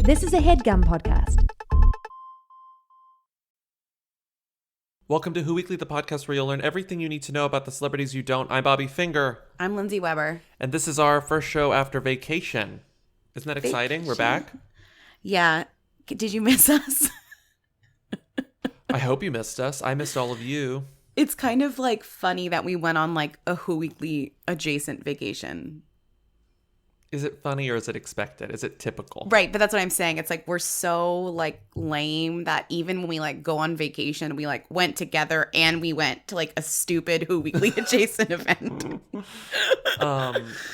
This is a HeadGum podcast. Welcome to Who Weekly, the podcast where you'll learn everything you need to know about the celebrities you don't. I'm Bobby Finger. I'm Lindsey Weber. And this is our first show after vacation. Isn't that exciting? We're back. Yeah. Did you miss us? I hope you missed us. I missed all of you. It's kind of like funny that we went on like a Who Weekly adjacent vacation. Is it funny or is it expected? Is it typical? Right, but that's what I'm saying. It's like we're so like lame that even when we like go on vacation, we like went together and we went to like a stupid Who Weekly adjacent event.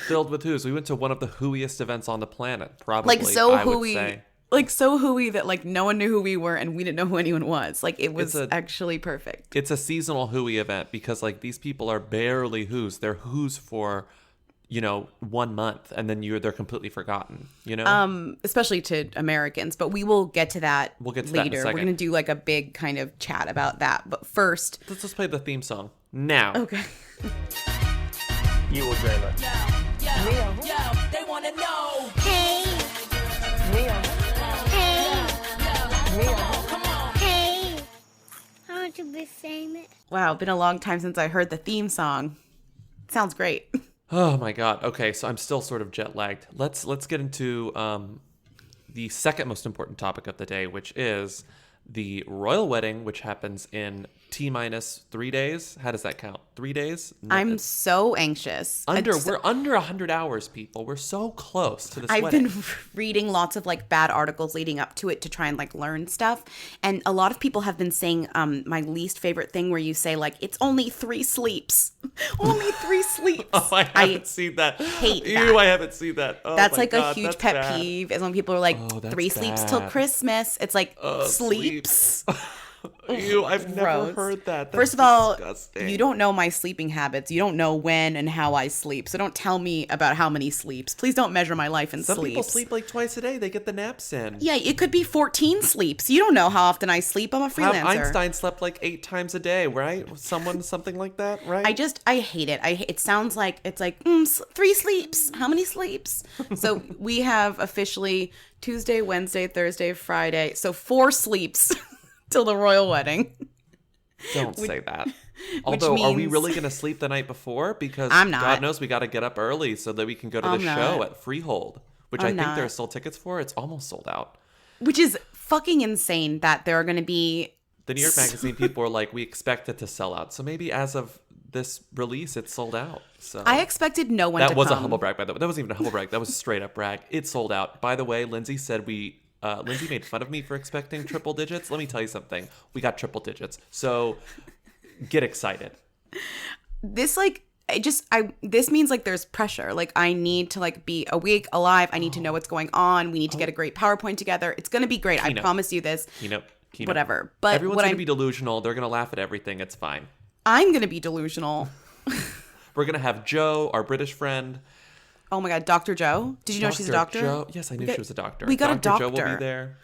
Filled with who's. We went to one of the whoiest events on the planet, probably. Like so I would hooey. say. Like so hooey that like no one knew who we were and we didn't know who anyone was. Like it was actually perfect. It's a seasonal hooey event because like these people are barely who's. They're who's for 1 month, and then they're completely forgotten, especially to Americans, but we will get to that later. That in a second. We're going to do like a big kind of chat about that. But first, let's just play the theme song now. Okay. You will dream it. Yo, they want to know. Hey. Hey. Come on. Hey. I want to be famous. Wow, been a long time since I heard the theme song. Sounds great. Oh my god. Okay, so I'm still sort of jet lagged. Let's get into the second most important topic of the day, which is the royal wedding, which happens in T-minus 3 days. How does that count? 3 days? No, I'm so anxious. We're under 100 hours, people. We're so close to this I've wedding. been reading lots of like bad articles leading up to it to try and like learn stuff. And a lot of people have been saying my least favorite thing where you say like, it's only 3 sleeps. Only 3 sleeps. Oh, I haven't seen that. Hate that. Ew, I haven't seen that. Oh, that's my like God, a huge that's pet bad. peeve is when people are like, Oh, that's 3 sleeps till bad. Christmas. It's like, sleeps. Ew, I've never Gross. heard that. That's First of all, disgusting. you don't know my sleeping habits. You don't know when and how I sleep. So don't tell me about how many sleeps. Please don't measure my life in Some sleeps. people sleep like twice a day. They get the naps in. Yeah, it could be 14 sleeps. You don't know how often I sleep. I'm a freelancer. Einstein slept like 8 times a day, right? Something like that, right? I hate it. It sounds like it's like 3 sleeps. How many sleeps? So we have officially Tuesday, Wednesday, Thursday, Friday. So 4 sleeps till the royal wedding. Don't say that. Although, are we really going to sleep the night before? Because I'm not. God knows we got to get up early so that we can go to the show at Freehold, which I think there are still tickets for. It's almost sold out. Which is fucking insane that there are going to be... The New York Magazine people are like, we expect it to sell out. So maybe as of this release, it's sold out. So I expected no one to come. That was a humble brag, by the way. That wasn't even a humble brag. That was a straight up brag. It sold out. By the way, Lindsey said Lindsey made fun of me for expecting triple digits. Let me tell you something. We got triple digits. So get excited. This this means like there's pressure. Like I need to like be awake, alive. I need to know what's going on. We need to get a great PowerPoint together. It's going to be great. Keynote. I promise you this. Keynote. Whatever. But everyone's going to be delusional. They're going to laugh at everything. It's fine. I'm going to be delusional. We're going to have Joe, our British friend. Oh my God, Dr. Joe? Did you know she's a doctor? Joe? Yes, I knew she was a doctor. We got a Dr. doctor. Joe will be there.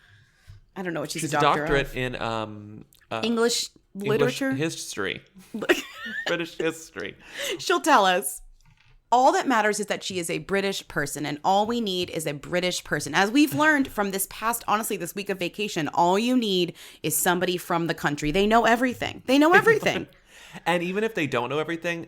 I don't know what she's She's a a doctor doctorate of. in English literature? English history. British history. She'll tell us. All that matters is that she is a British person, and all we need is a British person. As we've learned from this week of vacation, all you need is somebody from the country. They know everything. They know everything. And even if they don't know everything,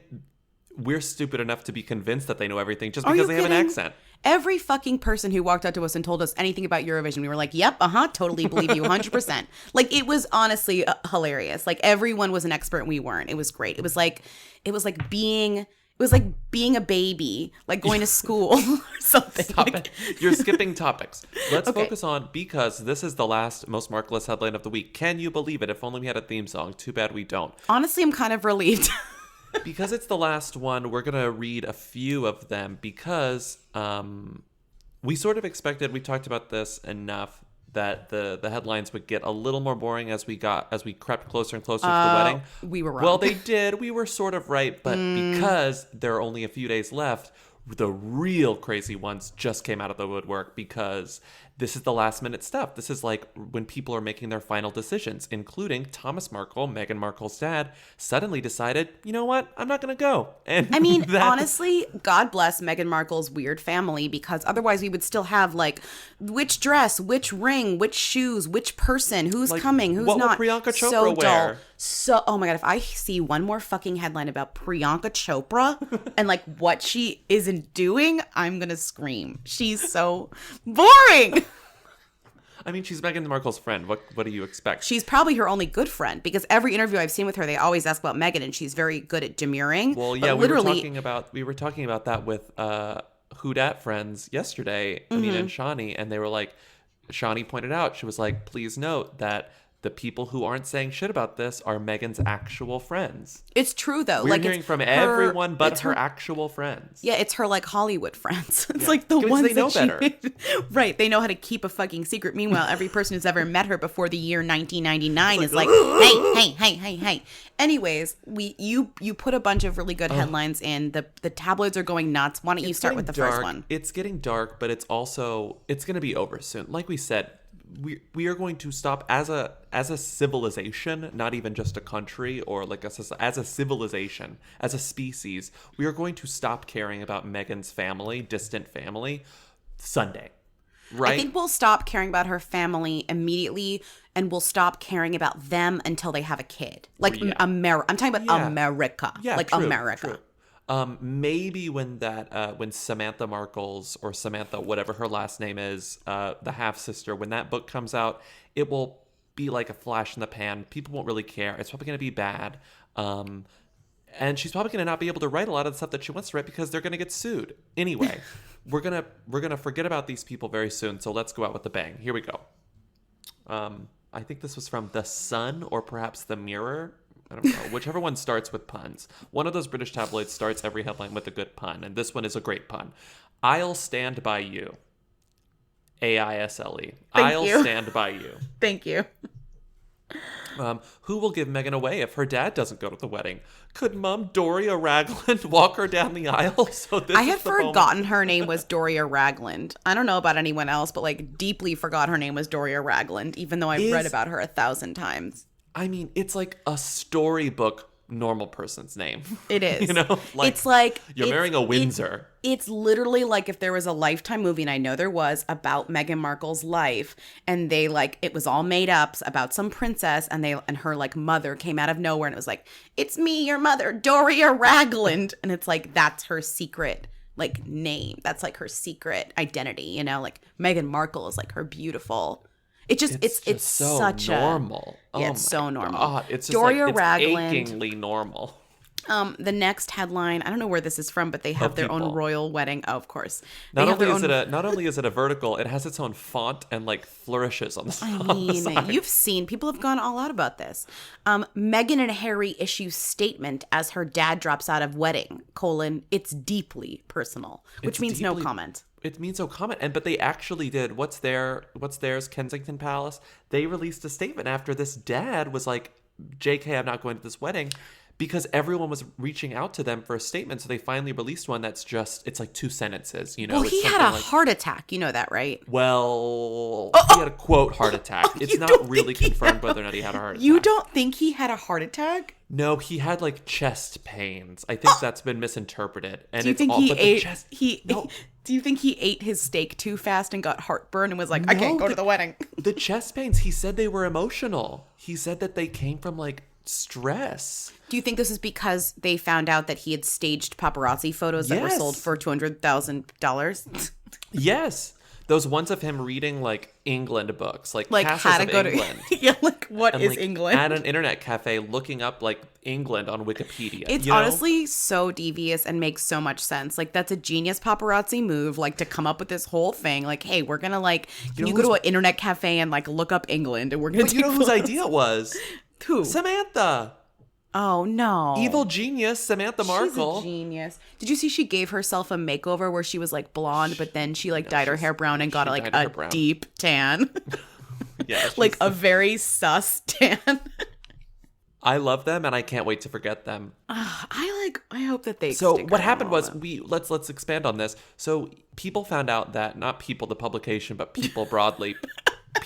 we're stupid enough to be convinced that they know everything just because they have an accent. Every fucking person who walked up to us and told us anything about Eurovision, we were like, yep, totally believe you 100%. Like, it was honestly hilarious. Like, everyone was an expert and we weren't. It was great. It was like being a baby, like going to school or something. Stop it. You're skipping topics. Let's focus on, because this is the last most markeless headline of the week. Can you believe it? If only we had a theme song. Too bad we don't. Honestly, I'm kind of relieved. Because it's the last one, we're going to read a few of them because we sort of expected, we talked about this enough, that the headlines would get a little more boring as we crept closer and closer to the wedding. We were wrong. Well, they did. We were sort of right, but because there are only a few days left, the real crazy ones just came out of the woodwork because this is the last minute stuff. This is like when people are making their final decisions, including Thomas Markle, Meghan Markle's dad, suddenly decided, you know what? I'm not going to go. And I mean, honestly, God bless Meghan Markle's weird family, because otherwise we would still have like which dress, which ring, which shoes, which person, who's Like, coming, who's what will not. Priyanka Chopra so wear? dull. So, oh my God, if I see one more fucking headline about Priyanka Chopra and like what she isn't doing, I'm going to scream. She's so boring. I mean, she's Meghan Markle's friend. What do you expect? She's probably her only good friend, because every interview I've seen with her, they always ask about Meghan, and she's very good at demurring. Well, But yeah, literally, we were talking about that with Who Dat friends yesterday, Amina and Shani, and they were like, Shani pointed out, she was like, please note that the people who aren't saying shit about this are Meghan's actual friends. it's true though. We're like hearing it's from her- everyone but it's her actual friends. Yeah, it's her like Hollywood friends. It's Yeah. like the Because ones they know that she better. right. They know how to keep a fucking secret. Meanwhile, every person who's ever met her before the year 1999 is like, hey. Anyways, you put a bunch of really good headlines in. The tabloids are going nuts. Why don't you start with the first one? It's getting dark, but it's going to be over soon. Like we said, we are going to stop as a civilization, not even just a country or like as a civilization, as a species. We are going to stop caring about Meghan's family, distant family, Sunday. Right? I think we'll stop caring about her family immediately, and we'll stop caring about them until they have a kid. Like Yeah. I'm talking about Yeah. America. Yeah, like true, America. true. Maybe when when Samantha Markle's, or Samantha, whatever her last name is, the half sister, when that book comes out, it will be like a flash in the pan. People won't really care. It's probably going to be bad. And she's probably going to not be able to write a lot of the stuff that she wants to write because they're going to get sued. Anyway, we're gonna forget about these people very soon. So let's go out with a bang. Here we go. I think this was from The Sun or perhaps The Mirror. I don't know. Whichever one starts with puns. One of those British tabloids starts every headline with a good pun, and this one is a great pun. I'll stand by you. AISLE. I'll you. stand by you. Thank you. Who will give Meghan away if her dad doesn't go to the wedding? Could Mum Doria Ragland walk her down the aisle? So this I is had the moment. forgotten her name was Doria Ragland. I don't know about anyone else, but like deeply forgot her name was Doria Ragland, even though I've read about her 1,000 times. I mean, it's like a storybook normal person's name. It is. You know? It's like you're marrying a Windsor. It's literally like if there was a Lifetime movie, and I know there was, about Meghan Markle's life, and they like it was all made up about some princess, and her like mother came out of nowhere, and it was like, it's me, your mother, Doria Ragland, and it's like that's her secret like name. That's like her secret identity, you know? Like Meghan Markle is like her beautiful. It's so such normal. Yeah, Oh it's my so normal. God. It's just Doria like, it's Ragland. achingly normal. The next headline, I don't know where this is from, but they have their own People. royal wedding. Oh, of course. Not only is it a vertical, it has its own font and like flourishes on the I on the mean, side. you've seen people have gone all out about this. Meghan and Harry issue statement as her dad drops out of wedding, it's deeply personal, which It's means no deeply- comment. It means no comment. But they actually did. What's theirs? Kensington Palace. They released a statement after this dad was like, JK, I'm not going to this wedding, because everyone was reaching out to them for a statement. So they finally released one that's it's like 2 sentences, you know. Well, It's he had something a like, heart attack. You know that, right? Well, he had a quote heart attack. It's You not don't really think he confirmed had whether or not he had a heart attack. You don't think he had a heart attack? No, he had like chest pains. I think that's been misinterpreted. And Do you it's think all, he but the ate chest, Do you think he ate his steak too fast and got heartburn and was like, I can't go to the wedding? The chest pains, he said they were emotional. He said that they came from like stress. Do you think this is because they found out that he had staged paparazzi photos that were Yes. sold for $200,000? Yes. Those ones of him reading like England books, like Like Castles how to of go England. to yeah, like what And is like England? at an internet cafe looking up like England on Wikipedia. It's you know? honestly so devious and makes so much sense. Like that's a genius paparazzi move, like to come up with this whole thing. Like, hey, we're gonna like, can you go to an internet cafe and like look up England, and we're gonna. But you know whose idea it was? Who? Samantha. Oh no, Evil genius Samantha Markle. She's a genius. Did you see she gave herself a makeover where she was like blonde, but then she like dyed her hair brown and got she like dyed her a brown. deep tan, Yeah, like a very sus tan. I love them, and I can't wait to forget them. I hope that they. So stick what around happened all was of them. let's expand on this. So people found out that, not people, the publication, but people broadly,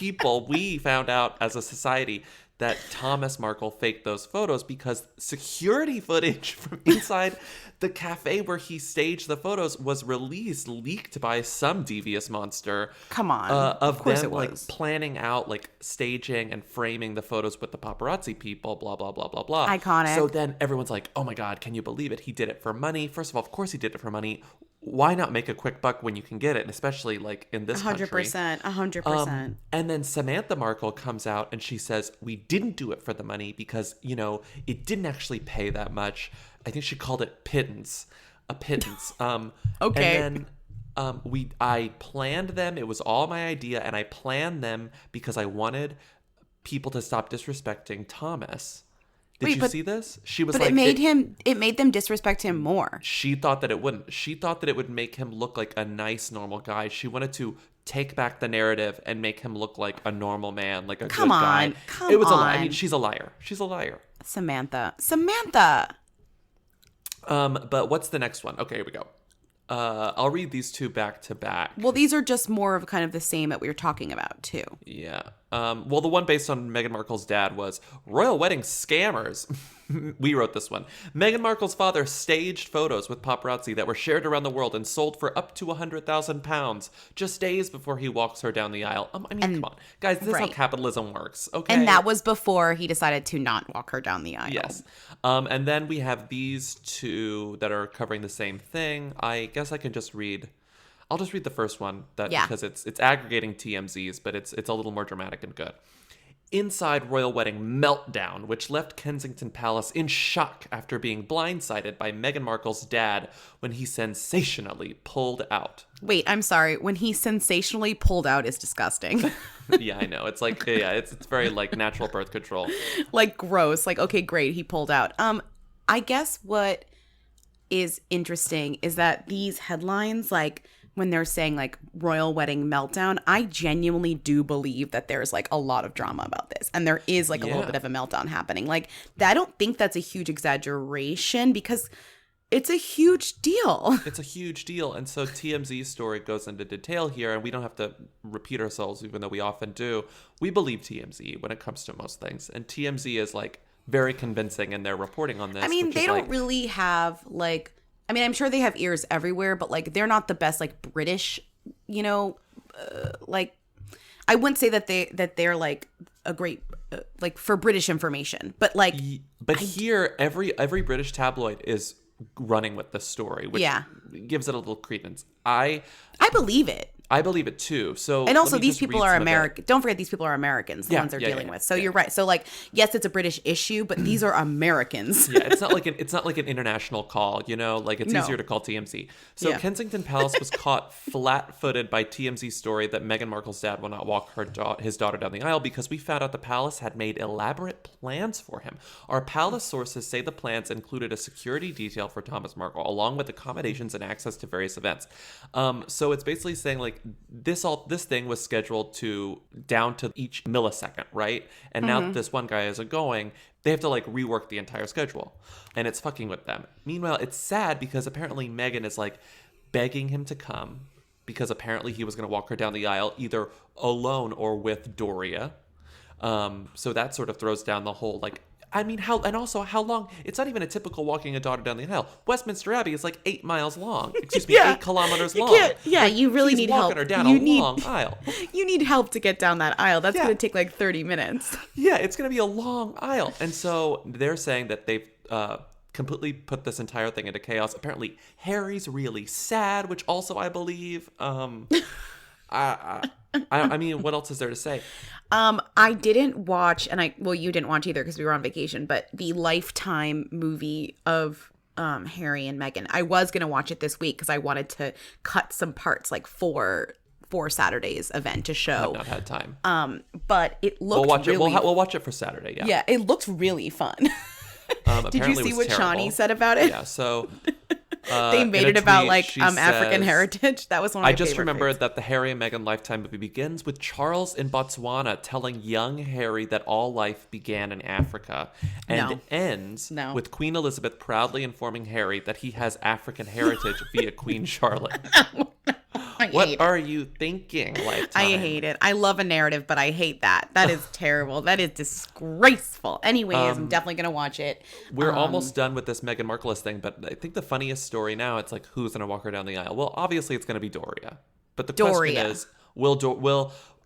we found out as a society that Thomas Markle faked those photos because security footage from inside the cafe where he staged the photos was leaked by some devious monster. Come on. Of course them it like was. planning out, like staging and framing the photos with the paparazzi people, blah, blah, blah, blah, blah. Iconic. So then everyone's like, oh my God, can you believe it? He did it for money. First of course he did it for money. Why not make a quick buck when you can get it? And especially like in this country. 100%. And then Samantha Markle comes out and she says, we didn't do it for the money because, it didn't actually pay that much. I think she called it pittance. A pittance. Okay. And then I planned them. It was all my idea. And I planned them because I wanted people to stop disrespecting Thomas. Did you see this? She was But like, it made them disrespect him more. she thought that it wouldn't. She thought that it would make him look like a nice, normal guy. She wanted to take back the narrative and make him look like a normal man, like a good guy. Come It was a lie. I on. mean, she's a liar. She's a liar. Samantha. But what's the next one? Okay, here we go. I'll read these two back to back. Well, these are just more of kind of the same that we were talking about too. Yeah. Well, the one based on Meghan Markle's dad was royal wedding scammers. We wrote this one. Meghan Markle's father staged photos with paparazzi that were shared around the world and sold for up to £100,000 just days before he walks her down the aisle. Come on. Guys, this is how right. capitalism works, okay? And that was before he decided to not walk her down the aisle. Yes. And then we have these two that are covering the same thing. I guess I can just read. I'll just read the first one because it's aggregating TMZs, but it's a little more dramatic and good. Inside royal wedding meltdown, which left Kensington Palace in shock after being blindsided by Meghan Markle's dad when he sensationally pulled out. Wait, I'm sorry. When he sensationally pulled out is disgusting. Yeah, I know. It's like, it's very like natural birth control. Like gross. Like, okay, great. He pulled out. I guess what is interesting is that these headlines, like when they're saying like royal wedding meltdown, I genuinely do believe that there's like a lot of drama about this. And there is like a little bit of a meltdown happening. Like, I don't think that's a huge exaggeration because it's a huge deal. It's a huge deal. And so TMZ's story goes into detail here, and we don't have to repeat ourselves, even though we often do. We believe TMZ when it comes to most things. And TMZ is like very convincing in their reporting on this. I mean, they don't really have like, I mean, I'm sure they have ears everywhere, but like they're not the best like British, like I wouldn't say that they're like a great like for British information, but like here every British tabloid is running with the story, which gives it a little credence. I believe it too. So, and also these people are American. Don't forget, these people are Americans. The ones they're dealing with. So you're right. So like, yes, it's a British issue, but these are Americans. Yeah, it's not like an international call. Like it's easier to call TMZ. So Kensington Palace was caught flat-footed by TMZ's story that Meghan Markle's dad will not walk his daughter down the aisle because we found out the palace had made elaborate plans for him. Our palace sources say the plans included a security detail for Thomas Markle, along with accommodations and access to various events. So it's basically saying like, this thing was scheduled down to each millisecond, right? And now that this one guy isn't going, they have to like rework the entire schedule, and it's fucking with them. Meanwhile, it's sad because apparently Meghan is like begging him to come because apparently he was going to walk her down the aisle either alone or with Doria. So that sort of throws down the whole like, I mean, how long? It's not even a typical walking a daughter down the aisle. Westminster Abbey is like 8 miles long. Excuse me, 8 kilometers long. You really need help. Walking her down a long aisle. You need help to get down that aisle. That's going to take like 30 minutes. Yeah, it's going to be a long aisle. And so they're saying that they've completely put this entire thing into chaos. Apparently, Harry's really sad, which also I believe. I mean, what else is there to say? I didn't watch, you didn't watch either because we were on vacation, but the Lifetime movie of Harry and Meghan. I was going to watch it this week because I wanted to cut some parts like for Saturday's event to show. I've not had time. But it looked We'll watch it for Saturday, yeah. Yeah, it looked really fun. Did you see what Shawnee said about it? Yeah, so They made in a it about tweet, like she African says, heritage. That was one of my I just favorite remembered things. that the Harry and Meghan Lifetime movie begins with Charles in Botswana telling young Harry that all life began in Africa, and No. ends No. with Queen Elizabeth proudly informing Harry that he has African heritage via Queen Charlotte. I hate What it. are you thinking, Lifetime? I hate it. I love a narrative, but I hate that. That is terrible. That is disgraceful. Anyways, I'm definitely gonna watch it. We're almost done with this Meghan Markle's thing, but I think the funniest story now, it's like, who's going to walk her down the aisle? Well, obviously it's going to be Doria. But the Doria. question is,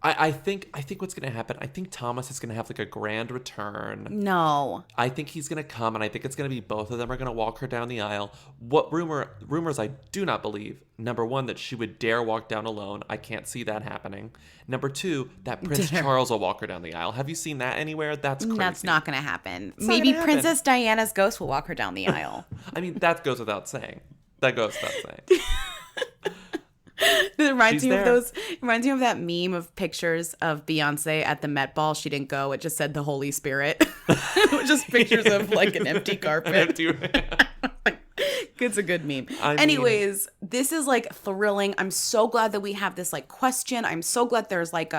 I think what's going to happen, I think Thomas is going to have like a grand return. No. I think he's going to come, and I think it's going to be both of them are going to walk her down the aisle. What rumors I do not believe. Number one, that she would dare walk down alone. I can't see that happening. Number two, that Prince Charles will walk her down the aisle. Have you seen that anywhere? That's crazy. That's not gonna happen. not Maybe gonna happen. Princess Diana's ghost will walk her down the aisle. I mean, that goes without saying. It Reminds She's me of there. reminds me of that meme of pictures of Beyonce at the Met Ball. She didn't go. It just said the Holy Spirit. It was just pictures of like an empty carpet. It's a good meme. I mean- Anyways, this is like thrilling. I'm so glad that we have this like question. I'm so glad there's like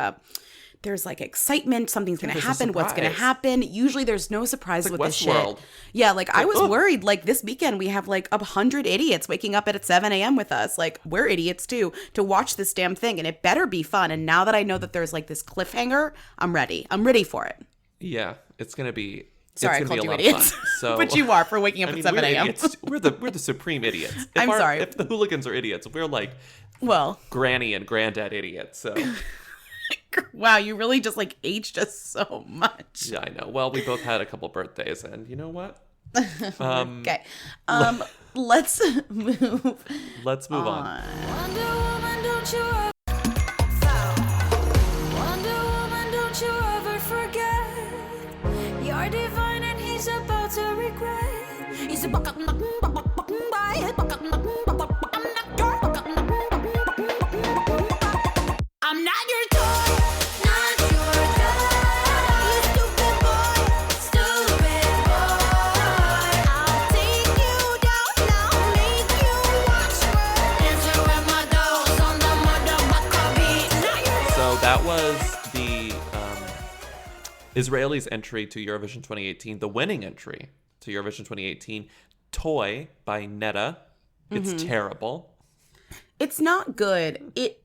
excitement. Something's gonna there's a happen. What's gonna surprise. happen? Usually there's no surprise like with this shit. Westworld. Yeah, like I was oh. worried. Like this weekend we have like 100 idiots waking up at 7 a.m. with us. Like we're idiots too to watch this damn thing, and it better be fun. And now that I know that there's like this cliffhanger, I'm ready. I'm ready for it. Yeah, it's gonna be. Sorry, I it's gonna called be you a lot idiots. of fun. So, But you are for waking up I at mean, 7 we're a.m. idiots. We're the supreme idiots. If I'm sorry. If the hooligans are idiots, we're like Well, granny and granddad idiots. So wow, you really just like aged us so much. yeah, I know. Well, we both had a couple birthdays, and you know what? Okay. Let's move. Let's move on. Wonder Woman, don't you ever Wonder Woman, don't you ever forget you're divine and he's about to regret. He's a I'm not your toy, not your toy. You stupid boy, stupid boy. I'll take you down now, make you watch me. Dancing with my dolls on the motherfucker beat. Not your So that was the Israelis' entry to Eurovision 2018, the winning entry to Eurovision 2018, "Toy" by Netta. It's terrible. It's not good. It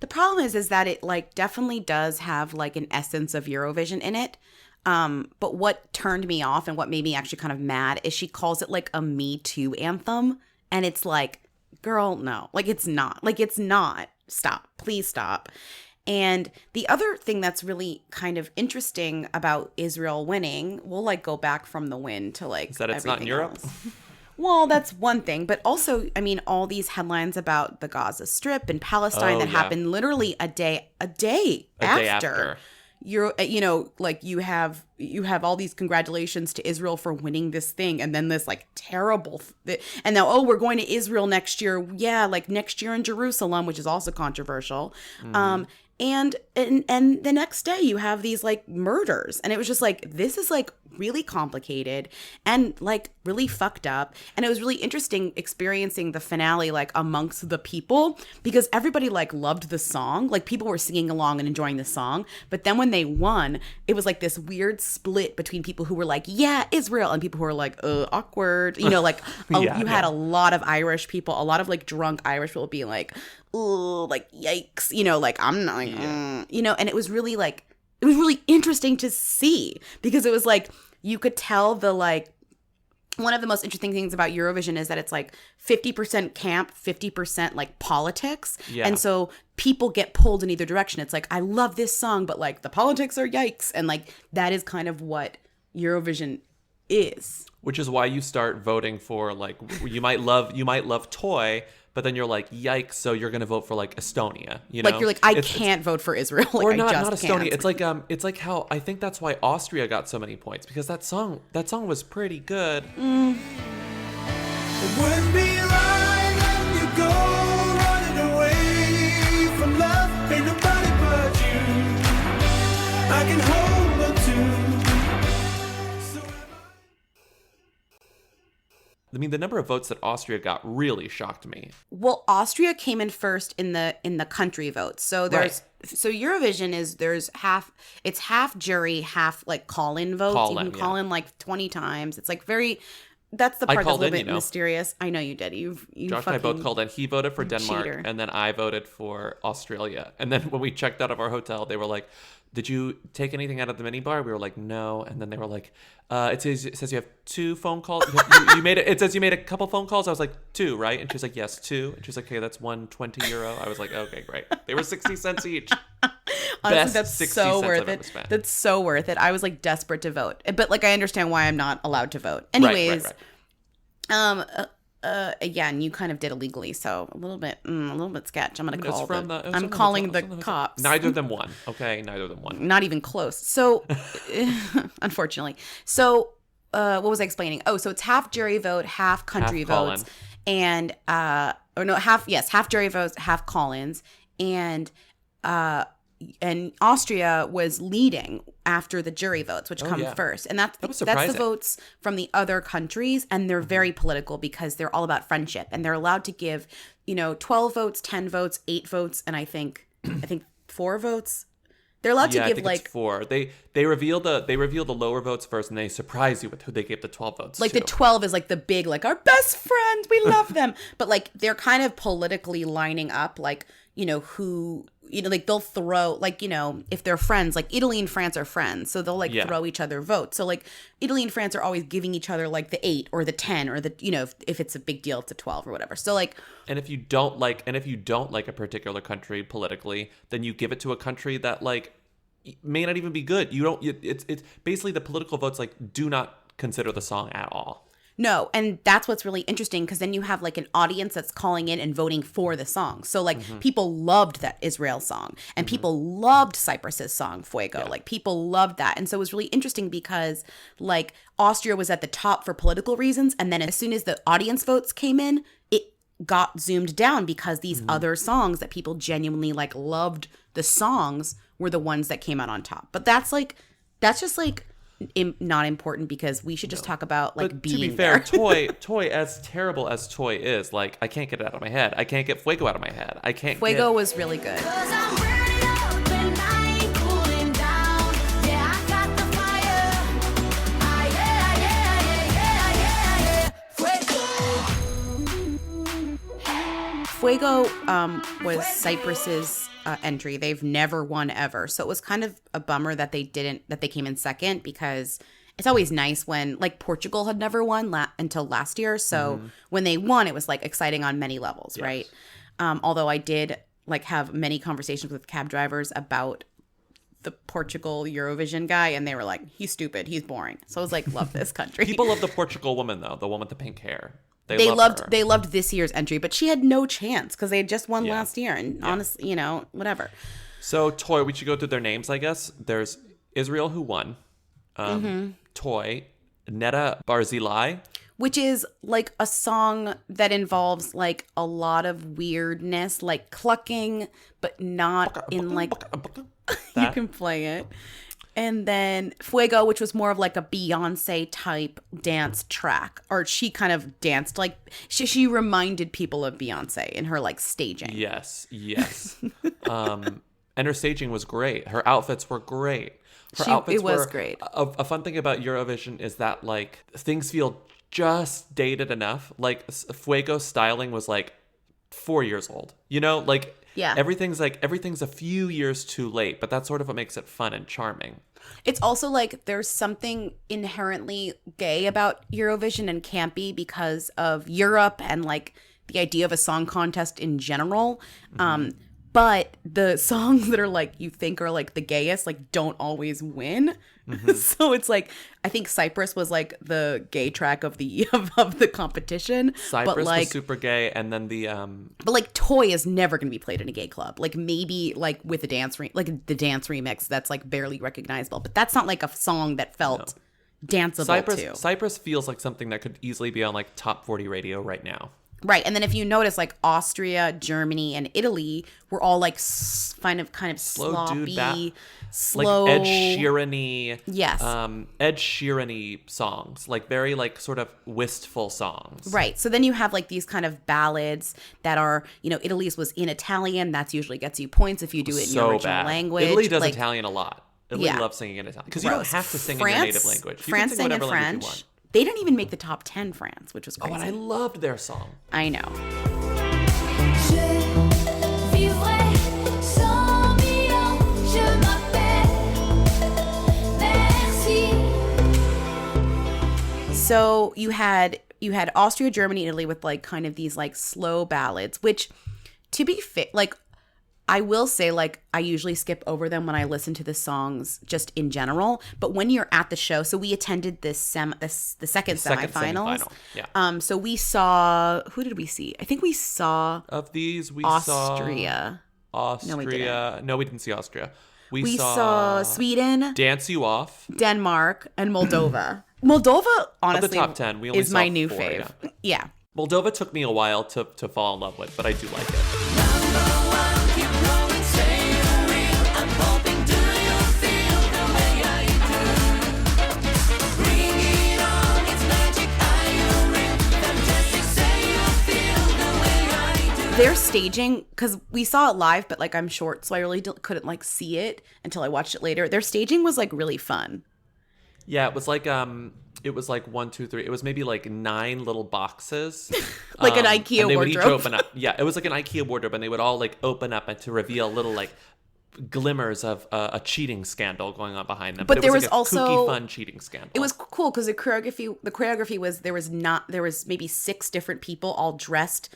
the problem is that it like definitely does have like an essence of Eurovision in it. But what turned me off and what made me actually kind of mad is she calls it like a Me Too anthem. And it's like, girl, no. Like it's not. Like it's not. Stop. Please stop. And the other thing that's really kind of interesting about Israel winning, we'll like go back from the win to like Is that it's not in everything Europe? else. Well, that's one thing, but also, I mean, all these headlines about the Gaza Strip and Palestine Oh, that yeah. happened literally a day day after. after. You're, you know, like you have all these congratulations to Israel for winning this thing, and then this like terrible, and now we're going to Israel next year, yeah, like next year in Jerusalem, which is also controversial. And the next day you have these like murders, and it was just like, this is like really complicated and like really fucked up. And it was really interesting experiencing the finale like amongst the people, because everybody like loved the song, like people were singing along and enjoying the song. But then when they won, it was like this weird split between people who were like, yeah, Israel, and people who were like, awkward, you know, like you had a lot of Irish people, a lot of like drunk Irish people being like, oh, like yikes, you know, like I'm not, you know. And it was really like, it was really interesting to see, because it was like you could tell the like, one of the most interesting things about Eurovision is that it's like 50% camp, 50% like politics. Yeah. And so people get pulled in either direction. It's like, I love this song, but like the politics are yikes. And like that is kind of what Eurovision is. Which is why you start voting for like, you might love Toy, but then you're like, yikes, so you're gonna vote for like Estonia, you know? Like you're like, I can't vote for Israel. Like, Or not just Estonia. can't. It's like how I think that's why Austria got so many points, because that song was pretty good. It wouldn't be right letting you go, running away from love. Ain't nobody but you I can hold on to. I mean, the number of votes that Austria got really shocked me. Well, Austria came in first in the country votes. So there's so Eurovision is it's half jury, half like call-in votes. You can call in like 20 times. It's like that's the part that's a little bit mysterious. I know you did. You Josh and I both called in. He voted for Denmark, cheater. and then I voted for Australia. And then when we checked out of our hotel, they were like, "Did you take anything out of the minibar?" We were like, "No." And then they were like, "It says you have 2 phone calls. You made it. It says you made a couple phone calls." I was like, 2, right? And she was like, "Yes, 2." And she's like, "Okay, that's €120." I was like, "Okay, great." They were 60 cents each. Honestly, that's so worth it. That's so worth it. I was like desperate to vote, but like I understand why I'm not allowed to vote. Anyways, again, you kind of did illegally, so a little bit sketch. I'm gonna call. I'm calling the cops. Neither of them won. Okay, neither of them won. Not even close. So, unfortunately, so what was I explaining? Oh, so it's half jury vote, half country votes, and half jury votes, half call-ins, and Austria was leading after the jury votes, which come first. And that's the votes from the other countries. And they're very political because they're all about friendship. And they're allowed to give, 12 votes, 10 votes, 8 votes, and I think 4 votes. They're allowed to give it's 4. They reveal the lower votes first, and they surprise you with who they gave the 12 votes like to. The 12 is like the big, like our best friends, we love them. But like they're kind of politically lining up, like who. Like they'll throw, like, if they're friends, like Italy and France are friends. So they'll throw each other votes. So like Italy and France are always giving each other like the 8 or the 10 or the, if it's a big deal, it's a 12 or whatever. So like. And if you don't like a particular country politically, then you give it to a country that like may not even be good. It's basically the political votes like do not consider the song at all. No, and that's what's really interesting because then you have like an audience that's calling in and voting for the song. So like people loved that Israel song and people loved Cyprus's song Fuego. Yeah. Like people loved that. And so it was really interesting because like Austria was at the top for political reasons. And then as soon as the audience votes came in, it got zoomed down because these other songs that people genuinely like loved the songs were the ones that came out on top. But that's just like not important because we should just talk about like but being to be fair, there. Toy as terrible as Toy is, like I can't get it out of my head. I can't get Fuego out of my head. I can't. Fuego was really good. Fuego was Cyprus's entry. They've never won ever. So it was kind of a bummer that they came in second because it's always nice when like Portugal had never won until last year. So when they won, it was like exciting on many levels, right? Although I did like have many conversations with cab drivers about the Portugal Eurovision guy and they were like, he's stupid, he's boring. So I was like, love this country. People love the Portugal woman though, the one with the pink hair. They loved this year's entry, but she had no chance because they had just won last year. And honestly, whatever. So Toy, we should go through their names, I guess. There's Israel who won. Toy, Netta, Barzilai. Which is like a song that involves like a lot of weirdness, like clucking, but not in like you can play it. And then Fuego, which was more of like a Beyonce type dance track, or she kind of danced like she reminded people of Beyonce in her like staging. Yes. And her staging was great. Her outfits were great. It was great. A fun thing about Eurovision is that like things feel just dated enough. Like Fuego's styling was like 4 years old. Like. Yeah. Everything's a few years too late, but that's sort of what makes it fun and charming. It's also like there's something inherently gay about Eurovision and campy because of Europe and like the idea of a song contest in general. But the songs that are like you think are like the gayest like don't always win. So it's like I think Cyprus was like the gay track of the competition. Cyprus was super gay, and then but like Toy is never going to be played in a gay club. Like maybe like with the dance remix that's like barely recognizable, but that's not like a song that felt danceable too. Cyprus feels like something that could easily be on like top 40 radio right now. Right. And then if you notice, like Austria, Germany, and Italy were all like kind of Slow dude sloppy, slow. Like Ed Sheeran-y. Yes. Ed Sheeran-y songs. Like very like sort of wistful songs. Right. So then you have like these kind of ballads that are, Italy's was in Italian. That's usually gets you points if you do it in your original language. Italy does like, Italian a lot. Italy loves singing in Italian. Because you don't have to sing in your native language. You France can sang sing in whatever language you French. want. They didn't even make the top 10, France, which was Oh, crazy. and I loved their song. I know. Je vivrai sans bilan, je m'appelle Merci. So you had Austria, Germany, Italy with like kind of these like slow ballads, which to be fair, like I will say like I usually skip over them when I listen to the songs just in general. But when you're at the show, so we attended the second semifinals. Yeah. So we saw, who did we see? I think we saw Of these, we Austria. saw Austria. No, we didn't. No, we didn't see Austria. We saw Sweden, Dance You Off. Denmark, and Moldova. Moldova, honestly, Of the top 10, we only is saw my new 4, fave. yeah. Yeah. Moldova took me a while to fall in love with, but I do like it. Their staging, because we saw it live, but like I'm short, so I really couldn't like see it until I watched it later. Their staging was like really fun. Yeah, it was like 1, 2, 3. It was maybe like 9 little boxes, Like an IKEA and they would each wardrobe. open up. Yeah, it was like an IKEA wardrobe, and they would all like open up and to reveal little like glimmers of a cheating scandal going on behind them. But it there was was like a also kooky, fun cheating scandal. It was cool because the choreography was there was maybe 6 different people all dressed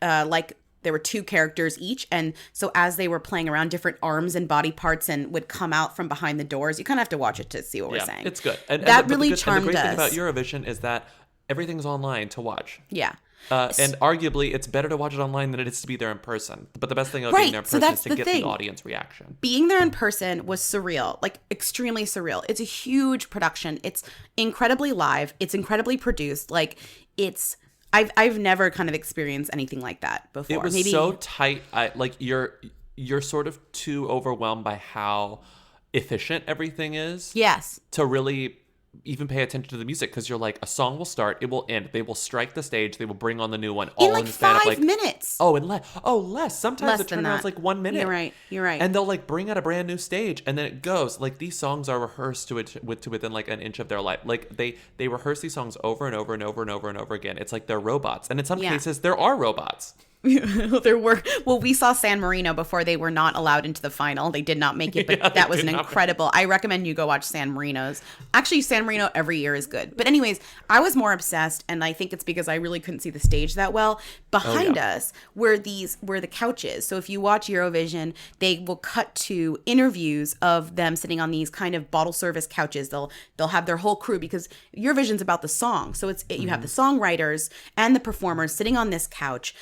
like there were 2 characters each, and so as they were playing around, different arms and body parts and would come out from behind the doors. You kind of have to watch it to see what we're saying. It's good. That really and charmed the great thing us. about Eurovision is that everything's online to watch. Yeah. And arguably, it's better to watch it online than it is to be there in person. But the best thing about Right, being there in so person that's is to the get thing. the audience reaction. Being there in person was surreal, like extremely surreal. It's a huge production. It's incredibly live. It's incredibly produced. Like I've never kind of experienced anything like that before. It was so tight. You're sort of too overwhelmed by how efficient everything is. Yes. To really even pay attention to the music, because you're like, a song will start, it will end, they will strike the stage, they will bring on the new one, all In like the span of 5 minutes. Oh, and less. Sometimes Less the than turnaround's that. like 1 minute. You're right. And they'll like bring out a brand new stage, and then it goes. Like these songs are rehearsed to within like an inch of their life. Like they rehearse these songs over and over and over and over and over again. It's like they're robots, and in some Yeah. cases there are robots. We saw San Marino before they were not allowed into the final. They did not make it, but Yeah, that was they an did not. incredible. I recommend you go watch San Marino's. Actually, San Marino every year is good. But anyways, I was more obsessed, and I think it's because I really couldn't see the stage that well. Behind us were the couches. So if you watch Eurovision, they will cut to interviews of them sitting on these kind of bottle service couches. They'll have their whole crew, because Eurovision's about the song. So you have the songwriters and the performers sitting on this couch,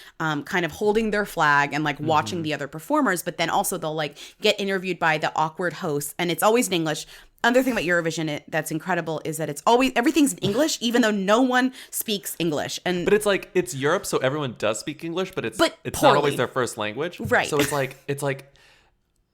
kind of holding their flag and like watching the other performers, but then also they'll like get interviewed by the awkward hosts, and it's always in English. Other thing about Eurovision that's incredible is that everything's in English, even though no one speaks English. And But it's like, it's Europe, so everyone does speak English, but it's not poorly. always their first language. Right. So it's like,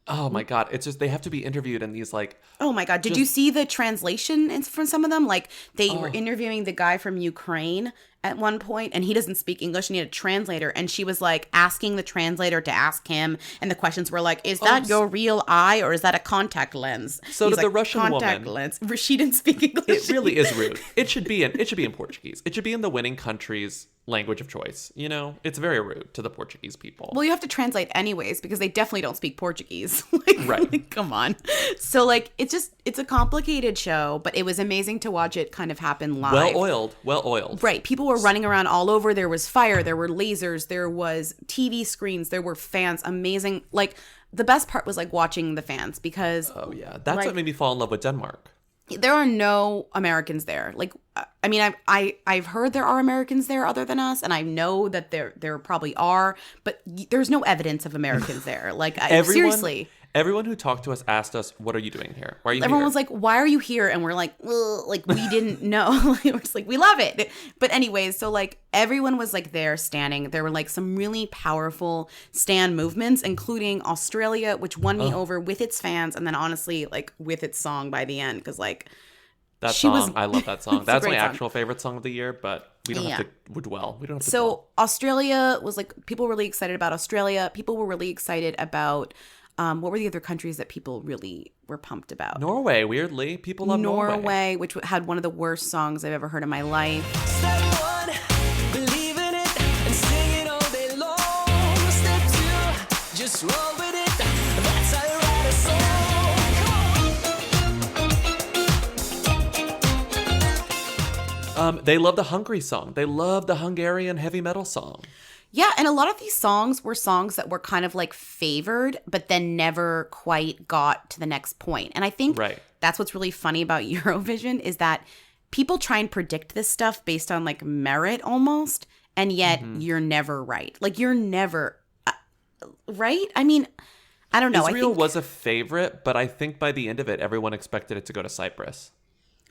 oh my God, it's just, they have to be interviewed in these like, oh my God, did you see the translation from some of them? Like they Oh. were interviewing the guy from Ukraine at one point, and he doesn't speak English, and he had a translator, and she was like asking the translator to ask him, and the questions were like, is that your real eye, or is that a contact lens? So He's did the like, Russian contact woman- lens. She didn't speak English. it really is rude. It should be in Portuguese. It should be in the winning country's language of choice. You know, it's very rude to the Portuguese people. Well, you have to translate anyways, because they definitely don't speak Portuguese. Right. Like, come on. So like, it's a complicated show, but it was amazing to watch it kind of happen live. Well oiled. Right. People were running around all over. There was fire. There were lasers. There was TV screens. There were fans. Amazing. Like, the best part was like watching the fans, because Oh yeah, that's Like- what made me fall in love with Denmark. there are no Americans there. Like, I mean, I've heard there are Americans there other than us, and I know that there probably are, but there's no evidence of Americans there. Like, seriously. Everyone who talked to us asked us, "What are you doing here? Why are you Everyone here?" was like, "Why are you here?" And we're like, "Well," like we didn't know. We're just like, we love it. But anyways, so like everyone was like there standing. There were like some really powerful stand movements, including Australia, which won me over with its fans, and then honestly, like with its song by the end, because like that she song, was- I love that song. It's a That's my great song. actual favorite song of the year, but we don't have to dwell. We don't have to So dwell. Australia was like, people were really excited about Australia. People were really excited about what were the other countries that people really were pumped about? Norway, weirdly. People love Norway. Norway, which had one of the worst songs I've ever heard in my life. Step one, believe in it and sing it all day long. Step two, just roll with it. That's how you write a song. They love the Hungary song. They love the Hungarian heavy metal song. Yeah, and a lot of these songs were songs that were kind of like favored, but then never quite got to the next point. And I think Right. that's what's really funny about Eurovision is that people try and predict this stuff based on like merit almost, and yet you're never right. Like you're never right. I mean, I don't know. Israel I think, was a favorite, but I think by the end of it, everyone expected it to go to Cyprus.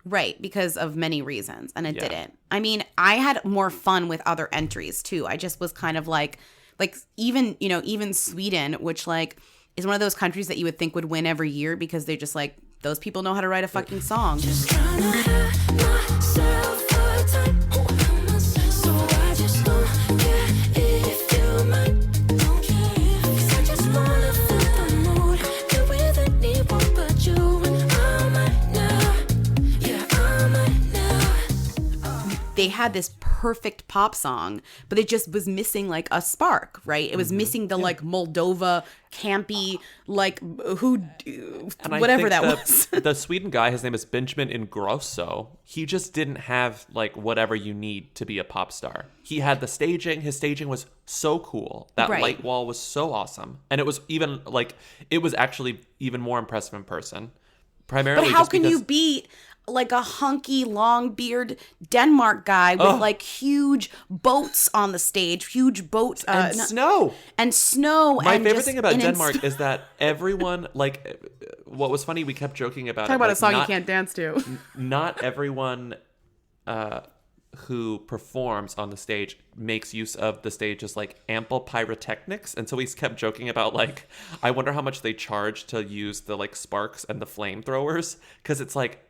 right, because of many reasons, and it Yeah. didn't. I mean, I had more fun with other entries too. I just was kind of like even, you know, even Sweden, which like is one of those countries that you would think would win every year because they just like, those people know how to write a fucking song. Just trying to have myself a time. So I just don't care if you might. Don't care. 'Cause I just wanna feel the mood. Be with anyone but you. And I might now. Yeah, I might now. They had this perfect pop song, but it just was missing like a spark, right? It was missing the like Moldova campy, like And I whatever think that was. the Sweden guy, his name is Benjamin Ingrosso. He just didn't have like whatever you need to be a pop star. He had the staging. His staging was so cool. That Right. light wall was so awesome, and it was even like it was actually even more impressive in person. Primarily, But how just can because you beat like a hunky, long beard Denmark guy with like huge boats on the stage, huge boats and snow? and snow. My and favorite just thing about an Denmark is that everyone like. What was funny, we kept joking about talk it. about like, a song you not- can't dance to. Not everyone who performs on the stage makes use of the stage's like ample pyrotechnics, and so we kept joking about like, I wonder how much they charge to use the like sparks and the flamethrowers, because it's like,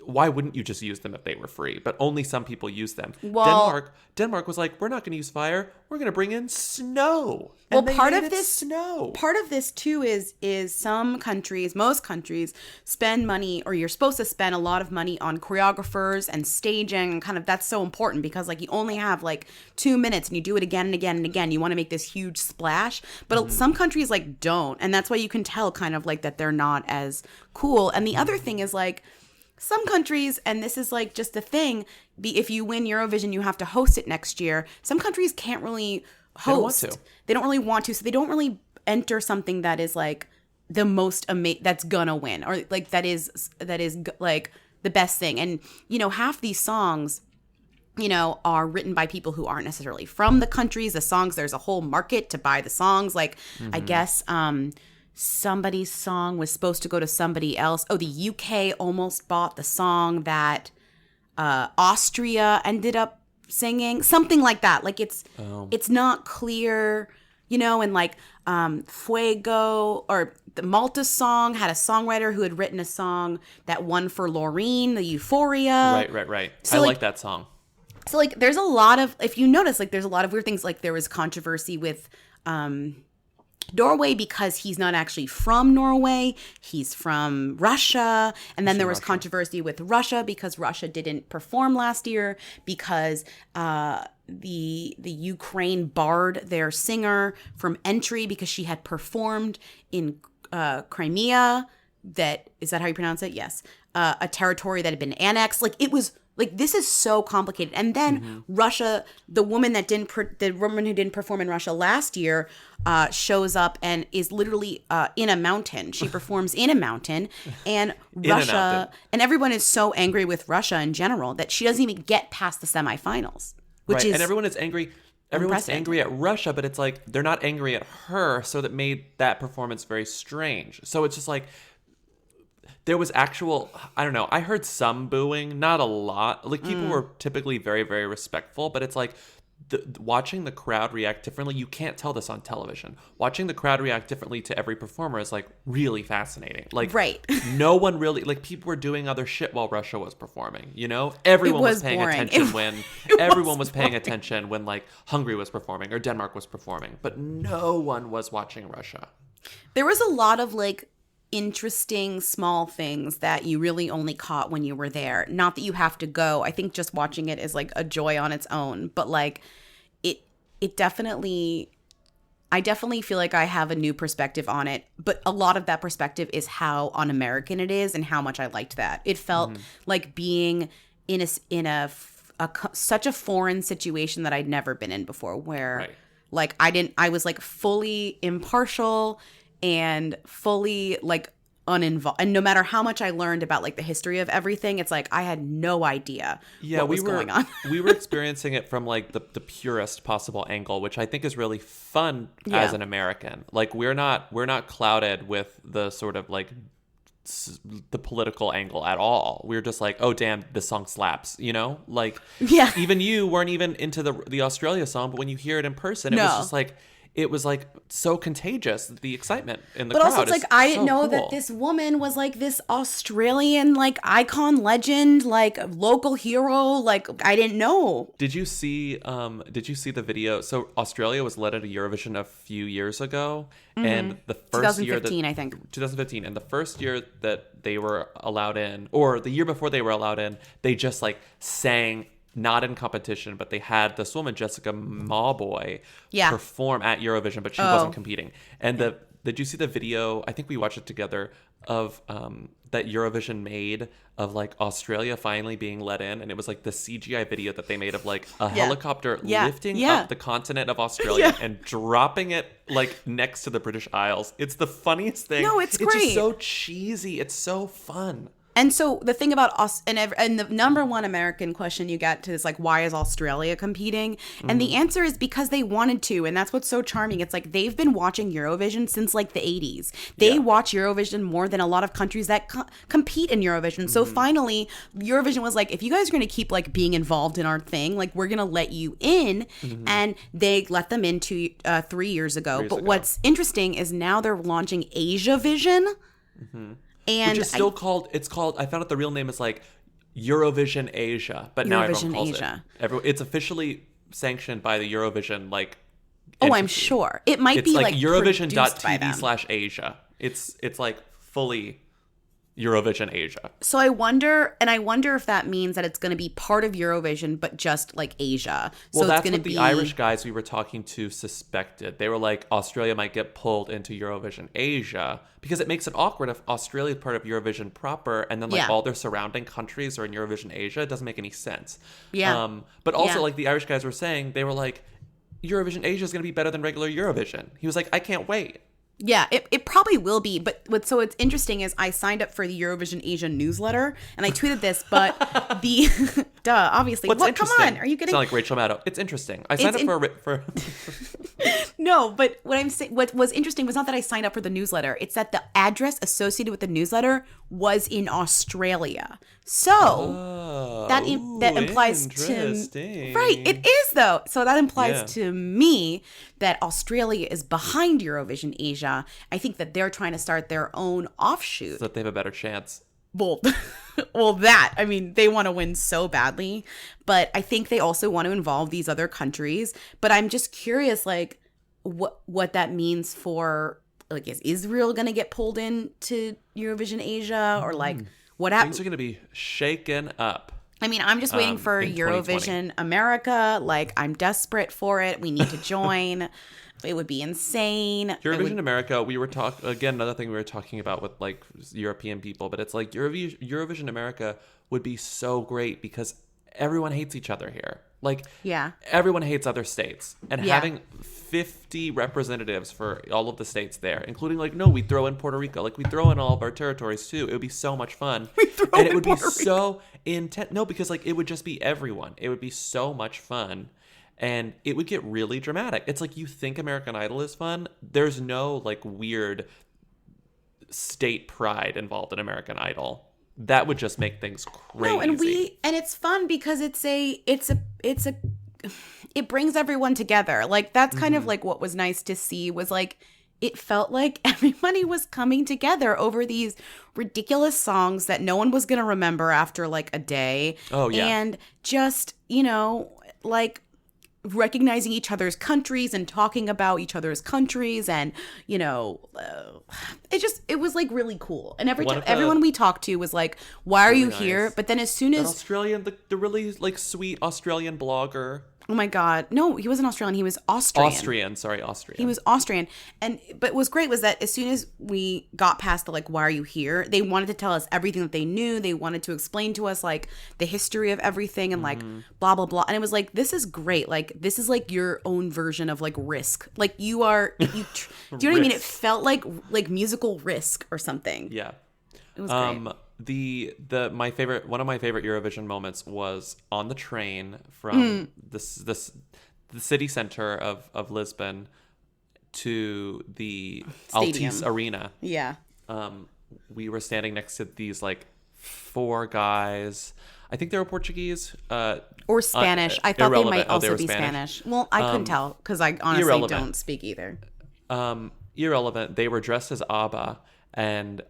why wouldn't you just use them if they were free? But only some people use them. Well- Denmark was like, we're not going to use fire. We're going to bring in snow. Well, And they part made of it this snow. Part of this too is some countries, most countries, spend money, or you're supposed to spend a lot of money on choreographers and staging, and kind of that's so important because like you only have like 2 minutes and you do it again and again and again. You want to make this huge splash, but some countries like don't, and that's why you can tell kind of like that they're not as cool. And the other thing is like, some countries, and this is like just a thing, if you win Eurovision, you have to host it next year. Some countries can't really don't want host. to. They don't really want to. So they don't really enter something that is like the most that's gonna win, or like that is like the best thing. And, you know, half these songs, you know, are written by people who aren't necessarily from the countries. The songs, there's a whole market to buy the songs. Like, I guess, somebody's song was supposed to go to somebody else. Oh, the UK almost bought the song that Austria ended up singing, something like that. Like it's not clear, you know. And like Fuego, or the Malta song, had a songwriter who had written a song that won for Loreen, the Euphoria. Right. So, I like- like that song. So like there's a lot of, if you notice, like there's a lot of weird things. Like there was controversy with Norway because he's not actually from Norway. He's from Russia. And then there was controversy with Russia because Russia didn't perform last year because the Ukraine barred their singer from entry because she had performed in Crimea. Is that how you pronounce it? Yes. A territory that had been annexed. Like it was like, this is so complicated. And then Russia, the woman who didn't perform in Russia last year, shows up and is literally in a mountain. She performs in a mountain, and Russia, and everyone is so angry with Russia in general that she doesn't even get past the semifinals, which Right. is And everyone is angry. everyone's unprecedented. angry at Russia, but it's like they're not angry at her, so that made that performance very strange. So it's just like there was actual, I don't know, I heard some booing, not a lot. Like people were typically very, very respectful, but it's like watching the crowd react differently. You can't tell this on television. Watching the crowd react differently to every performer is like really fascinating. Like Right. no one really, like people were doing other shit while Russia was performing, you know? Everyone was was paying boring. attention when It everyone was was paying boring. attention when like Hungary was performing or Denmark was performing, but no one was watching Russia. There was a lot of like interesting small things that you really only caught when you were there. Not that you have to go. I think just watching it is like a joy on its own. But like it definitely, I definitely feel like I have a new perspective on it. But a lot of that perspective is how un-American it is and how much I liked that. It felt like being in such a foreign situation that I'd never been in before, where Right. like I was like fully impartial and fully like uninvolved. And no matter how much I learned about like the history of everything, it's like I had no idea what was going on. We were experiencing it from like the purest possible angle, which I think is really fun as an American. Like we're not clouded with the sort of like the political angle at all. We're just like, oh damn, this song slaps, you know? Like Yeah. even you weren't even into the Australia song, but when you hear it in person, it was like so contagious, the excitement in the But crowd. also, it's like I didn't know that this woman was like this Australian like icon, legend, like local hero. Like I didn't know. Did you see the video? So Australia was led into Eurovision a few years ago, and the first year 2015, I think. 2015, and the first year that they were allowed in, or the year before they were allowed in, they just like sang, not in competition, but they had this woman, Jessica Mawboy, perform at Eurovision, but she wasn't competing. And did you see the video? I think we watched it together, of that Eurovision made of like Australia finally being let in, and it was like the CGI video that they made of like a helicopter lifting up the continent of Australia and dropping it like next to the British Isles. It's the funniest thing. No, it's It's just great. so cheesy. It's so fun. And so the thing about us and the number one American question you get to is like, why is Australia competing? And the answer is because they wanted to. And that's what's so charming. It's like they've been watching Eurovision since like the 80s. They watch Eurovision more than a lot of countries that compete in Eurovision. So finally, Eurovision was like, if you guys are going to keep like being involved in our thing, like we're going to let you in. And they let them in 3 years ago. But what's interesting is now they're launching Asia Vision. And Which is still called, I found out the real name is like Eurovision Asia, but now everyone Eurovision calls Asia. It's officially sanctioned by the Eurovision, like, I'm entity. sure. It might It's be like like produced by them. Eurovision.tv/Asia. It's like fully Eurovision Asia. So I wonder if that means that it's going to be part of Eurovision, but just like Asia. Well, so that's it's going what to the be Irish guys we were talking to suspected. They were like, Australia might get pulled into Eurovision Asia, because it makes it awkward if Australia is part of Eurovision proper, and then like all their surrounding countries are in Eurovision Asia. It doesn't make any sense. Yeah. But also, Yeah. like the Irish guys were saying, they were like, Eurovision Asia is going to be better than regular Eurovision. He was like, I can't wait. Yeah, it probably will be. But what's interesting is I signed up for the Eurovision Asia newsletter and I tweeted this, but the obviously. What's Come interesting? on, are you kidding? Sound like Rachel Maddow. It's interesting. I signed up for No, but what I'm saying, what was interesting was not that I signed up for the newsletter. It's that the address associated with the newsletter was in Australia. So that implies to interesting. right. It is though. So that implies Yeah. to me that Australia is behind Eurovision Asia. I think that they're trying to start their own offshoot. so that they have a better chance. Well, I mean, they want to win so badly, but I think they also want to involve these other countries. But I'm just curious, like, what that means for, like, is Israel going to get pulled into Eurovision Asia, or like what happens? Things are going to be shaken up. I mean, I'm just waiting for in 2020. Eurovision America. Like, I'm desperate for it. We need to join. It would be insane. Eurovision America, we were again, another thing we were talking about with like European people, but it's like Eurovision America would be so great because everyone hates each other here. Like, everyone hates other states, and having 50 representatives for all of the states there, including like, no, we throw in Puerto Rico, like we throw in all of our territories too. It would be so much fun. And it would be so intense. No, because like it would just be everyone. It would be so much fun. and it would get really dramatic. It's like, you think American Idol is fun. There's no like weird state pride involved in American Idol. That would just make things crazy. No, and it's fun because it brings everyone together. Like, that's kind of like what was nice to see, was like, it felt like everybody was coming together over these ridiculous songs that no one was going to remember after like a day. Oh, yeah. And just, you know, like recognizing each other's countries and talking about each other's countries. And, you know, it was like really cool. And everyone we talked to was like, why are you here? nice. But then as soon as the really like sweet Australian blogger. Oh my God. No, he wasn't Australian. He was Austrian. Austrian. He was Austrian. But what was great was that as soon as we got past the like, why are you here? They wanted to tell us everything that they knew. They wanted to explain to us like the history of everything and like blah, blah, blah. And it was like, this is great. Like, this is like your own version of like Risk. Like do you know what I mean? It felt like musical Risk or something. Yeah. It was great. One of my favorite Eurovision moments was on the train from the city center of Lisbon to the Stadium. Altice Arena. Yeah. We were standing next to these like 4 guys. I think they were Portuguese. Or Spanish. I thought they irrelevant. might Oh, they also were be Spanish. Spanish. Well, I couldn't tell because I honestly irrelevant. don't speak either. Irrelevant. They were dressed as ABBA and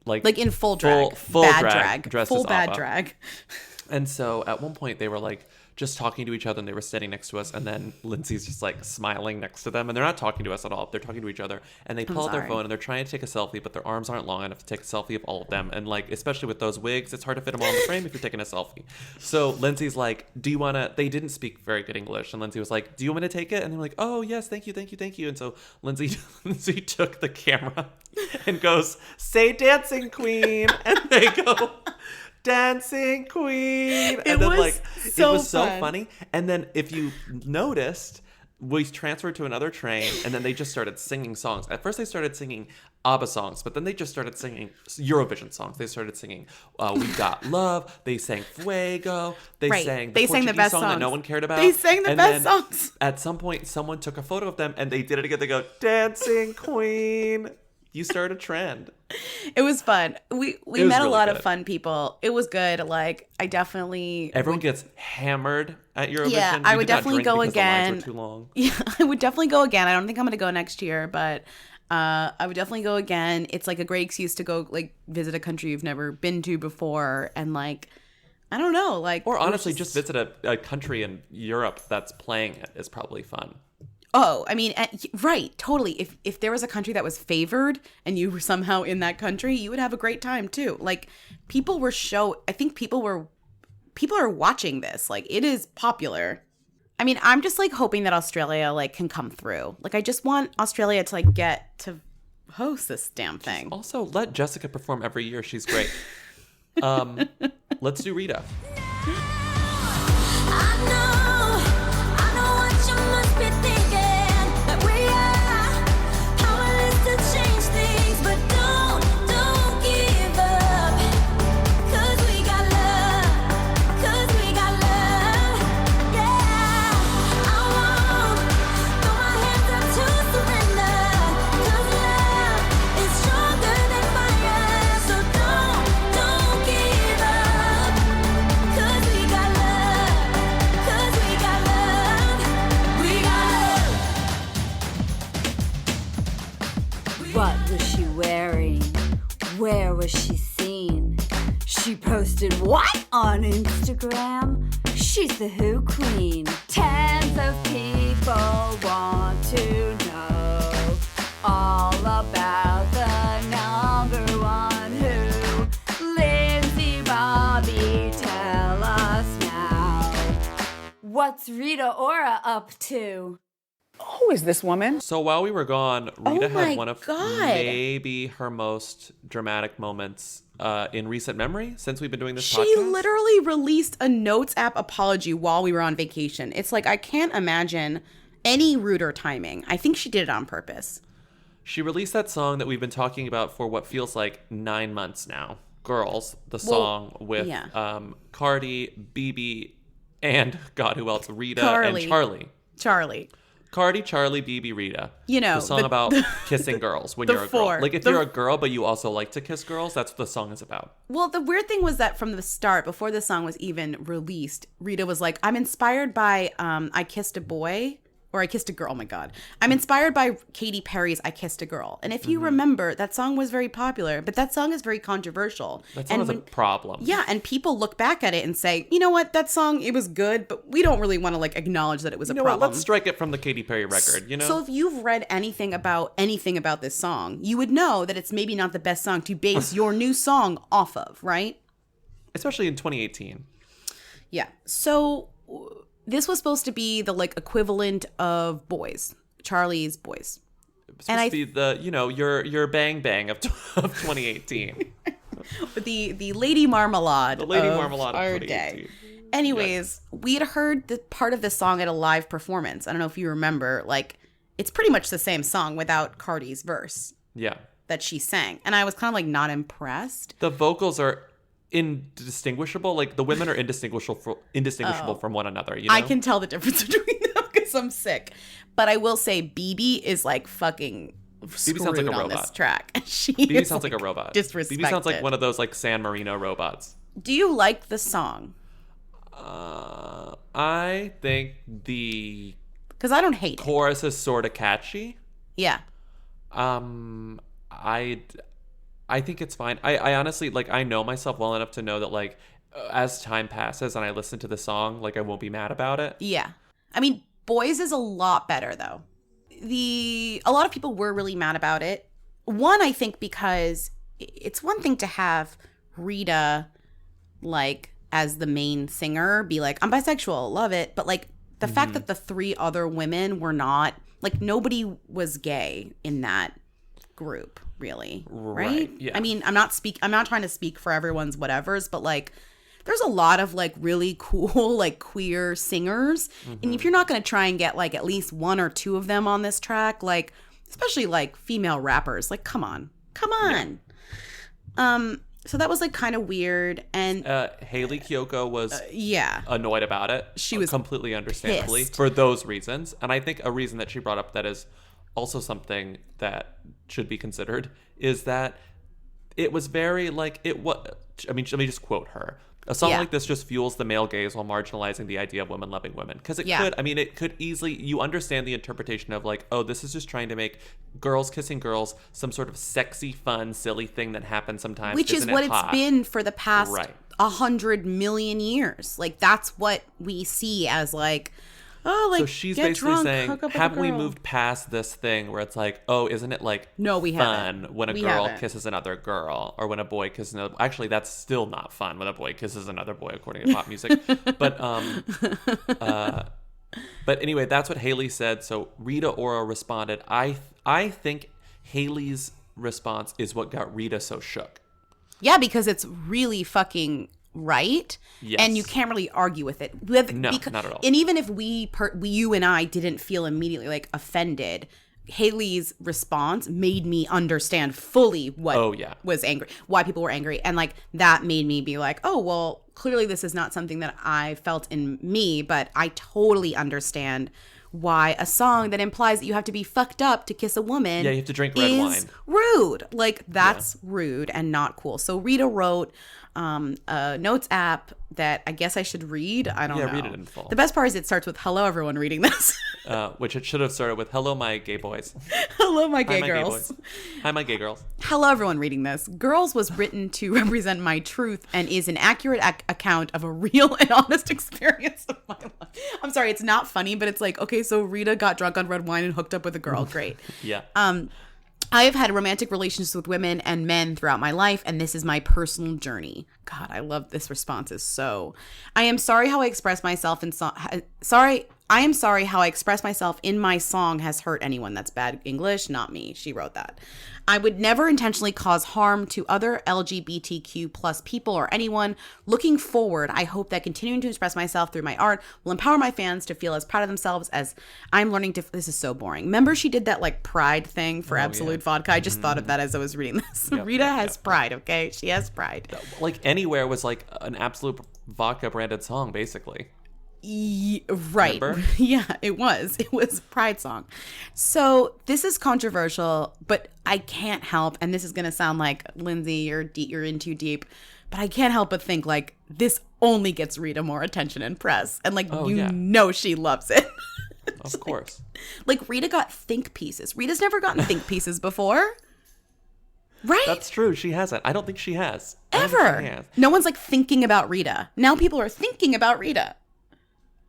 like in full drag. full bad drag, dressed full as bad ABBA. drag. And so at one point they were like just talking to each other, and they were standing next to us, and then Lindsay's just like smiling next to them, and they're not talking to us at all. They're talking to each other, and they pull out their sorry. phone and they're trying to take a selfie, but their arms aren't long enough to take a selfie of all of them. And like, especially with those wigs, it's hard to fit them all in the frame if you're taking a selfie. So Lindsay's like, do you want to, they didn't speak very good English, and Lindsay was like, do you want me to take it? And they're like, oh yes, thank you. And so Lindsay took the camera and goes, say dancing queen. And they go, dancing queen. And then like it was so funny. And then if you noticed, we transferred to another train, and then they just started singing songs. At first they started singing ABBA songs, but then they just started singing Eurovision songs. They started singing We Got Love. They sang Fuego. They sang the Portuguese song that no one cared about. They sang the best then songs. At some point someone took a photo of them, and they did it again. They go, dancing queen. You started a trend. It was fun. We met a really lot good. of fun people. It was good. Like, I definitely Everyone gets hammered at Eurovision. Yeah, I would definitely go because again. The lines were too long. Yeah, I would definitely go again. I don't think I'm going to go next year, but I would definitely go again. It's like a great excuse to go like visit a country you've never been to before, and like, I don't know, like, Or honestly, just visit a country in Europe that's playing it is probably fun. Oh, I mean, right, totally. If there was a country that was favored and you were somehow in that country, you would have a great time too. Like, I think people are watching this. Like, it is popular. I mean, I'm just like hoping that Australia like can come through. Like, I just want Australia to like get to host this damn thing. Also, let Jessica perform every year. She's great. Let's do Rita. I know what you must be thinking, that we are powerless to change things, but don't give up, 'cause we got love, yeah. I won't throw my hands up to surrender, 'cause love is stronger than fire, so don't give up, 'cause we got love, 'cause we got love, we got love. What was she wearing? Where was she seen? She posted what on Instagram? She's the Who Queen. Tens of people want to know all about the number one Who. Lindsey, Bobby, tell us now. What's Rita Ora up to? Who is this woman? So while we were gone, Rita my had one of God. maybe her most dramatic moments in recent memory since we've been doing this She podcast. literally released a Notes app apology while we were on vacation. It's like, I can't imagine any ruder timing. I think she did it on purpose. She released that song that we've been talking about for what feels like 9 months now. Girls, the song with yeah. Cardi, BB, And God, who else? Rita Carly. and Charlie. Charlie. Cardi, Charlie, BB, Rita. You know, the song about kissing girls when the you're a four. girl. Like if you're a girl but you also like to kiss girls, that's what the song is about. Well, the weird thing was that from the start, before the song was even released, Rita was like, I'm inspired by I Kissed a Boy. Or I Kissed a Girl. Oh my God. I'm inspired by Katy Perry's I Kissed a Girl. And if you remember, that song was very popular, but that song is very controversial. That song is a problem. Yeah. And people look back at it and say, you know what? That song, it was good, but we don't really want to like acknowledge that it was a problem. What? Let's strike it from the Katy Perry record, you know? So if you've read anything about this song, you would know that it's maybe not the best song to base your new song off of, right? Especially in 2018. Yeah. So this was supposed to be the like equivalent of Boys, Charlie's Boys. It's supposed to be the, your bang bang of 2018. the Lady Marmalade. The Lady of Marmalade our of 2018. day. Anyways, we had heard the part of the song at a live performance. I don't know if you remember, like it's pretty much the same song without Cardi's verse. Yeah. That she sang. And I was kind of like not impressed. The vocals are indistinguishable. Like the women are indistinguishable from one another. You know? I can tell the difference between them because I'm sick. But I will say BB is like fucking screwed sounds like a on robot. this track. BB sounds like a robot. Disrespected. BB sounds like one of those like San Marino robots. Do you like the song? I think the Because I don't hate it. chorus is sort of catchy. Yeah. I think it's fine. I honestly, like, I know myself well enough to know that, like, as time passes and I listen to the song, like, I won't be mad about it. Yeah. I mean, Boys is a lot better, though. A lot of people were really mad about it. One, I think because it's one thing to have Rita, like, as the main singer, be like, I'm bisexual, love it. But, like, the fact that the three other women were not, like, nobody was gay in that group, really. Right? Yeah. I mean, I'm not trying to speak for everyone's whatevers, but, like, there's a lot of like really cool like queer singers, and if you're not going to try and get like at least one or two of them on this track, like especially like female rappers, like come on. So that was like kind of weird. And Haley Kiyoko was yeah, annoyed about it. She was completely understandably pissed. for those reasons, and I think a reason that she brought up that is also something that should be considered is that it was very like it was. I mean, let me just quote her. A song like this just fuels the male gaze while marginalizing the idea of women loving women. Because it could, I mean, it could easily, you understand the interpretation of like, oh, this is just trying to make girls kissing girls some sort of sexy, fun, silly thing that happens sometimes. which is what it's been for the past 100 million years. Like, that's what we see as like, oh, like, so she's get basically drunk, saying, hook up with a haven't we girl. moved past this thing where it's like, oh, isn't it like No, we fun haven't. when a We girl haven't. kisses another girl or when a boy kisses another? Actually, that's still not fun when a boy kisses another boy, according to pop music. But anyway, that's what Haley said. So Rita Ora responded. I think Haley's response is what got Rita so shook. Yeah, because it's really fucking right. Yes. And you can't really argue with it. No, not at all. And even if you and I didn't feel immediately like offended, Haley's response made me understand fully what was angry, why people were angry. And like that made me be like, oh, well, clearly this is not something that I felt in me, but I totally understand why a song that implies that you have to be fucked up to kiss a woman you have to drink red wine. Rude. Like, that's rude and not cool. So Rita wrote a notes app that I guess I should read. I don't know. Yeah, read it in full. The best part is it starts with, hello, everyone reading this. Which it should have started with, hello, my gay boys. Hello, my Hi, gay my girls. Gay boys. Hi, my gay girls. Hello, everyone reading this. Girls was written to represent my truth and is an accurate account of a real and honest experience of my life. I'm sorry, it's not funny, but it's like, okay, so Rita got drunk on red wine and hooked up with a girl. Great. Yeah. I have had romantic relations with women and men throughout my life, and this is my personal journey. God, I love this response. Is so. I am sorry how I express myself in I am sorry how I express myself in my song has hurt anyone. That's bad English, not me. She wrote that. I would never intentionally cause harm to other LGBTQ plus people or anyone. Looking forward, I hope that continuing to express myself through my art will empower my fans to feel as proud of themselves as I'm learning to. This is so boring. Remember she did that like pride thing for Absolute Vodka? I just thought of that as I was reading this. Rita has pride, okay? She has pride. Like Anywhere was like an Absolute Vodka branded song, basically. Right. Remember? Yeah, it was. It was a Pride song. So this is controversial, but I can't help, and this is going to sound like, Lindsay, you're in too deep, but I can't help but think, like, this only gets Rita more attention and press. And, like, know she loves it. Of course. Like, Rita got think pieces. Rita's never gotten think pieces before. Right? That's true. She hasn't. I don't think she has. Ever. No one's, like, thinking about Rita. Now people are thinking about Rita.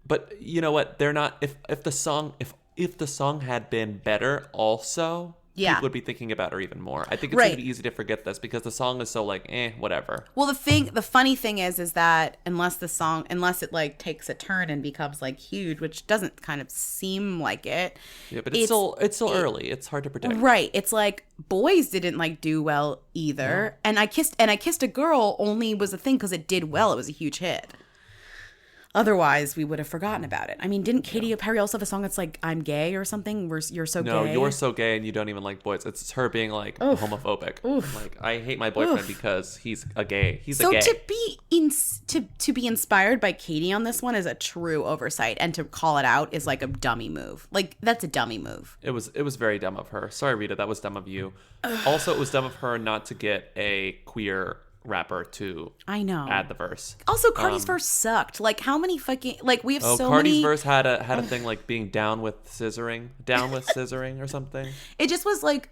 But you know what? They're not. If the song had been better, also, people would be thinking about her even more. I think it's gonna be easy to forget this because the song is so like, whatever. Well, the funny thing is that unless it like takes a turn and becomes like huge, which doesn't kind of seem like it. Yeah, but it's still early. It's hard to predict. Right. It's like Boys didn't like do well either, and I Kissed a Girl only was a thing because it did well. It was a huge hit. Otherwise, we would have forgotten about it. I mean, didn't Katy Perry also have a song that's like, I'm gay or something? You're so gay. No, you're so gay and you don't even like boys. It's her being like homophobic. Like, I hate my boyfriend because he's a gay. He's a gay. So to be inspired by Katy on this one is a true oversight, and to call it out is like a dummy move. Like, that's a dummy move. It was very dumb of her. Sorry, Rita, that was dumb of you. Also, it was dumb of her not to get a queer rapper to add the verse. Also, Cardi's verse sucked. Like, how many fucking, like, we have so Cardi's many. verse had a thing like being down with scissoring or something. It just was like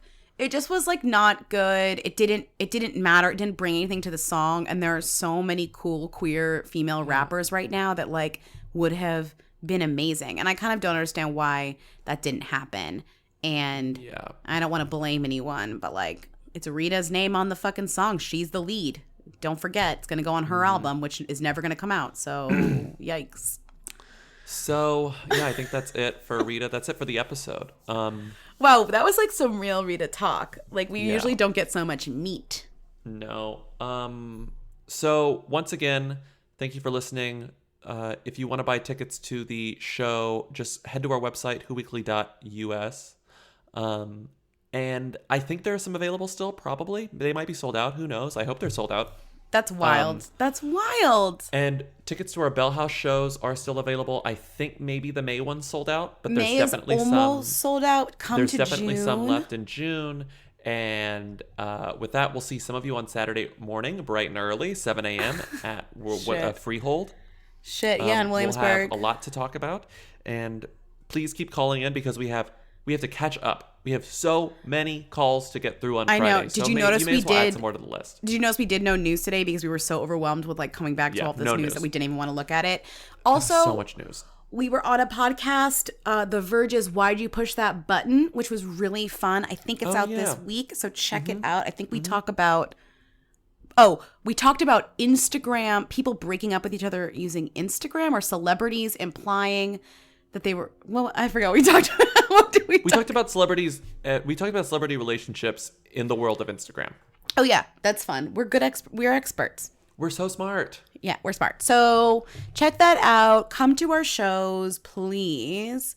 not good. It didn't matter. It didn't bring anything to the song. And there are so many cool queer female rappers right now that like would have been amazing. And I kind of don't understand why that didn't happen. And I don't want to blame anyone, but like, it's Rita's name on the fucking song. She's the lead. Don't forget, it's going to go on her album, which is never going to come out. So, yikes. So, yeah, I think that's it for Rita. That's it for the episode. Wow, that was like some real Rita talk. Like, we usually don't get so much meat. No. So, once again, thank you for listening. If you want to buy tickets to the show, just head to our website, whoweekly.us. And I think there are some available still, probably. They might be sold out. Who knows? I hope they're sold out. That's wild. That's wild. And tickets to our Bell House shows are still available. I think maybe the May one's sold out, but there's May definitely is almost sold out. There's definitely some left in June. And with that, we'll see some of you on Saturday morning, bright and early, 7 a.m. at Freehold. Shit, yeah, in Williamsburg. We'll have a lot to talk about. And please keep calling in because we have to catch up. We have so many calls to get through on Friday. I know. Did you notice we did add some more to the list? Did you notice we did no news today because we were so overwhelmed with like coming back to all this news that we didn't even want to look at it. Also, so much news. We were on a podcast, The Verge's Why'd You Push That Button, which was really fun. I think it's out this week, so check it out. I think we talk about we talked about Instagram, people breaking up with each other using Instagram, or celebrities implying that they were, well, I forgot what we talked about. What did we talked about celebrities. We talked about celebrity relationships in the world of Instagram. Oh yeah, that's fun. We're good. We're experts. We're so smart. Yeah, we're smart. So check that out. Come to our shows, please.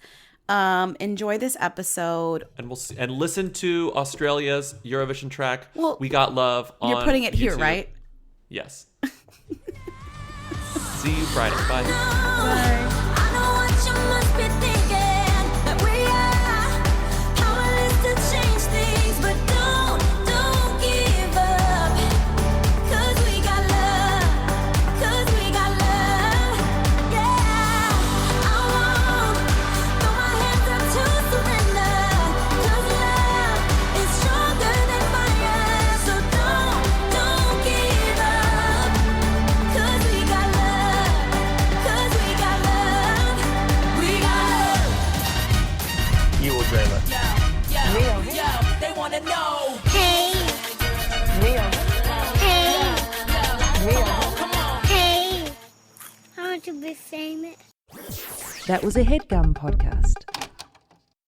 Enjoy this episode, and we'll see, and listen to Australia's Eurovision track. Well, We Got Love. You're putting it YouTube. here, right? Yes. See you Friday. Bye. Bye. I know what you must be thinking, that we are powerless to change things, but don't give up, 'cause we got love, yeah. I won't throw my hands up to surrender, 'cause love is stronger than fire, so don't give up, 'cause we got love, 'cause we got love, we got love. You will dream it. Yo, they wanna know. Hey, Neil. hey, Neil. hey. I want to be famous. That was a HeadGum podcast.